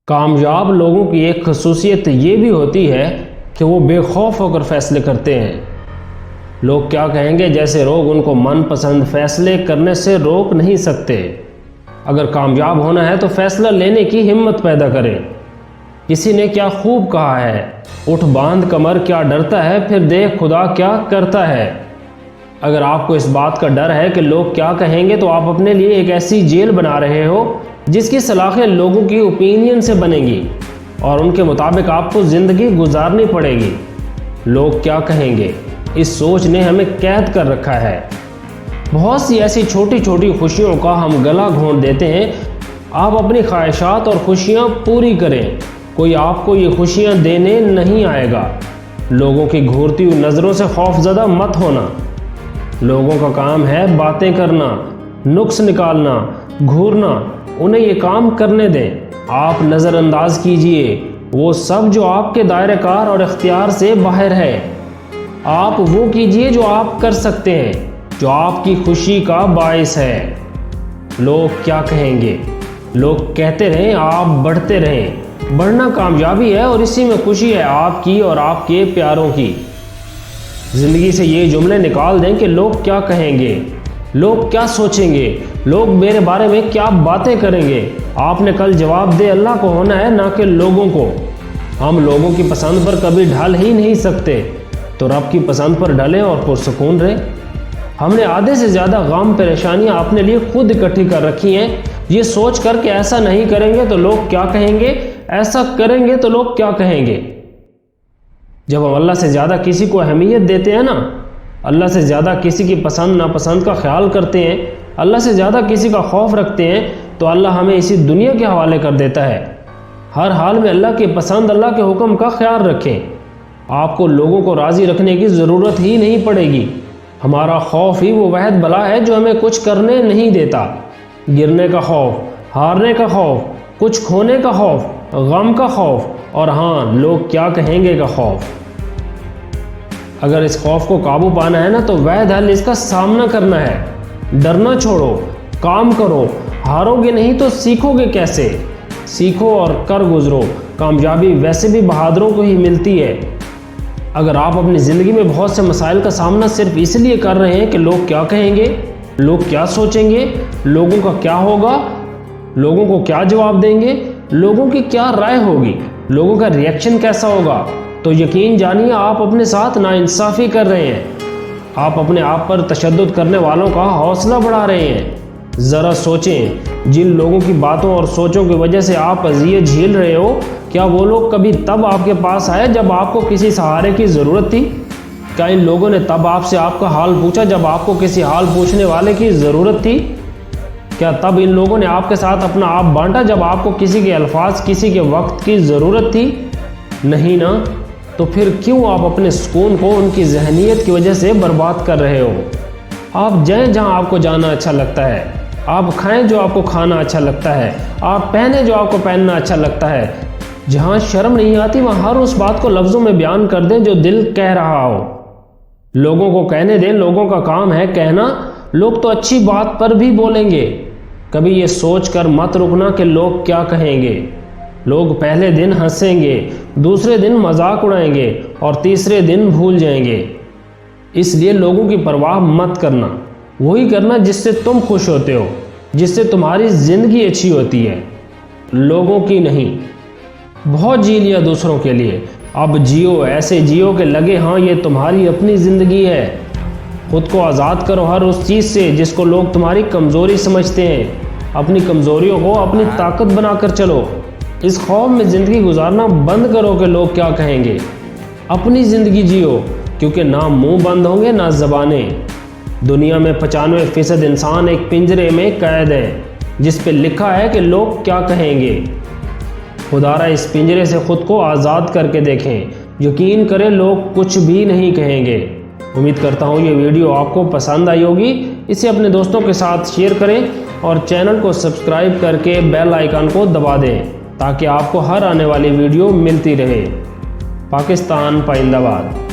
کامیاب لوگوں کی ایک خصوصیت یہ بھی ہوتی ہے کہ وہ بے خوف ہو کر فیصلے کرتے ہیں۔ لوگ کیا کہیں گے جیسے لوگ ان کو من پسند فیصلے کرنے سے روک نہیں سکتے۔ اگر کامیاب ہونا ہے تو فیصلہ لینے کی ہمت پیدا کریں۔ کسی نے کیا خوب کہا ہے، اٹھ باندھ کمر کیا ڈرتا ہے، پھر دیکھ خدا کیا کرتا ہے۔ اگر آپ کو اس بات کا ڈر ہے کہ لوگ کیا کہیں گے تو آپ اپنے لیے ایک ایسی جیل بنا رہے ہو جس کی سلاخیں لوگوں کی اوپینین سے بنے گی اور ان کے مطابق آپ کو زندگی گزارنی پڑے گی۔ لوگ کیا کہیں گے، اس سوچ نے ہمیں قید کر رکھا ہے۔ بہت سی ایسی چھوٹی چھوٹی خوشیوں کا ہم گلا گھونٹ دیتے ہیں۔ آپ اپنی خواہشات اور خوشیاں پوری کریں، کوئی آپ کو یہ خوشیاں دینے نہیں آئے گا۔ لوگوں کی گھورتی ہوئی نظروں سے خوف زدہ مت ہونا۔ لوگوں کا کام ہے باتیں کرنا، نقص نکالنا، گھورنا، انہیں یہ کام کرنے دیں۔ آپ نظر انداز کیجئے وہ سب جو آپ کے دائرہ کار اور اختیار سے باہر ہے۔ آپ وہ کیجئے جو آپ کر سکتے ہیں، جو آپ کی خوشی کا باعث ہے۔ لوگ کیا کہیں گے، لوگ کہتے رہیں، آپ بڑھتے رہیں۔ بڑھنا کامیابی ہے اور اسی میں خوشی ہے آپ کی اور آپ کے پیاروں کی۔ زندگی سے یہ جملے نکال دیں کہ لوگ کیا کہیں گے، لوگ کیا سوچیں گے، لوگ میرے بارے میں کیا باتیں کریں گے۔ آپ نے کل جواب دے اللہ کو ہونا ہے، نہ کہ لوگوں کو۔ ہم لوگوں کی پسند پر کبھی ڈھل ہی نہیں سکتے، تو رب کی پسند پر ڈھلیں اور پرسکون رہیں۔ ہم نے آدھے سے زیادہ غم پریشانیاں اپنے لیے خود اکٹھی کر رکھی ہیں، یہ سوچ کر کہ ایسا نہیں کریں گے تو لوگ کیا کہیں گے، ایسا کریں گے تو لوگ کیا کہیں گے۔ جب ہم اللہ سے زیادہ کسی کو اہمیت دیتے ہیں نا، اللہ سے زیادہ کسی کی پسند ناپسند کا خیال کرتے ہیں، اللہ سے زیادہ کسی کا خوف رکھتے ہیں، تو اللہ ہمیں اسی دنیا کے حوالے کر دیتا ہے۔ ہر حال میں اللہ کی پسند، اللہ کے حکم کا خیال رکھیں۔ آپ کو لوگوں کو راضی رکھنے کی ضرورت ہی نہیں پڑے گی۔ ہمارا خوف ہی وہ واحد بلا ہے جو ہمیں کچھ کرنے نہیں دیتا۔ گرنے کا خوف، ہارنے کا خوف، کچھ کھونے کا خوف، غم کا خوف، اور ہاں لوگ کیا کہیں گے کا خوف۔ اگر اس خوف کو قابو پانا ہے نا تو واحد حل اس کا سامنا کرنا ہے۔ ڈرنا چھوڑو، کام کرو۔ ہارو گے نہیں تو سیکھو گے کیسے؟ سیکھو اور کر گزرو۔ کامیابی ویسے بھی بہادروں کو ہی ملتی ہے۔ اگر آپ اپنی زندگی میں بہت سے مسائل کا سامنا صرف اس لیے کر رہے ہیں کہ لوگ کیا کہیں گے، لوگ کیا سوچیں گے، لوگوں کا کیا ہوگا، لوگوں کو کیا جواب دیں گے، لوگوں کی کیا رائے ہوگی، لوگوں کا ریئیکشن کیسا ہوگا، تو یقین جانیے آپ اپنے ساتھ ناانصافی کر رہے ہیں۔ آپ اپنے آپ پر تشدد کرنے والوں کا حوصلہ بڑھا رہے ہیں۔ ذرا سوچیں، جن لوگوں کی باتوں اور سوچوں کی وجہ سے آپ اذیت جھیل رہے ہو، کیا وہ لوگ کبھی تب آپ کے پاس آئے جب آپ کو کسی سہارے کی ضرورت تھی؟ کیا ان لوگوں نے تب آپ سے آپ کا حال پوچھا جب آپ کو کسی حال پوچھنے والے کی ضرورت تھی؟ کیا تب ان لوگوں نے آپ کے ساتھ اپنا آپ بانٹا جب آپ کو کسی کے الفاظ، کسی کے وقت کی ضرورت تھی؟ نہیں نا؟ تو پھر کیوں آپ اپنے سکون کو ان کی ذہنیت کی وجہ سے برباد کر رہے ہو؟ آپ جائیں جہاں آپ کو جانا اچھا لگتا ہے، آپ کھائیں جو آپ کو کھانا اچھا لگتا ہے، آپ پہنیں جو آپ کو پہننا اچھا لگتا ہے۔ جہاں شرم نہیں آتی وہاں ہر اس بات کو لفظوں میں بیان کر دیں جو دل کہہ رہا ہو۔ لوگوں کو کہنے دیں، لوگوں کا کام ہے کہنا۔ لوگ تو اچھی بات پر بھی بولیں گے۔ کبھی یہ سوچ کر مت رکنا کہ لوگ کیا کہیں گے۔ لوگ پہلے دن ہنسیں گے، دوسرے دن مذاق اڑائیں گے اور تیسرے دن بھول جائیں گے۔ اس لیے لوگوں کی پرواہ مت کرنا، وہی کرنا جس سے تم خوش ہوتے ہو، جس سے تمہاری زندگی اچھی ہوتی ہے، لوگوں کی نہیں۔ بہت جی لیا دوسروں کے لیے، اب جیو ایسے جیو کہ لگے ہاں یہ تمہاری اپنی زندگی ہے۔ خود کو آزاد کرو ہر اس چیز سے جس کو لوگ تمہاری کمزوری سمجھتے ہیں۔ اپنی کمزوریوں کو اپنی طاقت بنا کر چلو۔ اس خوف میں زندگی گزارنا بند کرو کہ لوگ کیا کہیں گے۔ اپنی زندگی جیو، کیونکہ نہ منہ بند ہوں گے نہ زبانیں۔ دنیا میں 95% انسان ایک پنجرے میں قید ہے جس پہ لکھا ہے کہ لوگ کیا کہیں گے۔ خدا را اس پنجرے سے خود کو آزاد کر کے دیکھیں، یقین کریں لوگ کچھ بھی نہیں کہیں گے۔ امید کرتا ہوں یہ ویڈیو آپ کو پسند آئی ہوگی۔ اسے اپنے دوستوں کے ساتھ شیئر کریں اور چینل کو سبسکرائب کر کے بیل آئیکن کو دبا دیں تاکہ آپ کو ہر آنے والی ویڈیو ملتی رہے۔ پاکستان پائندہ باد۔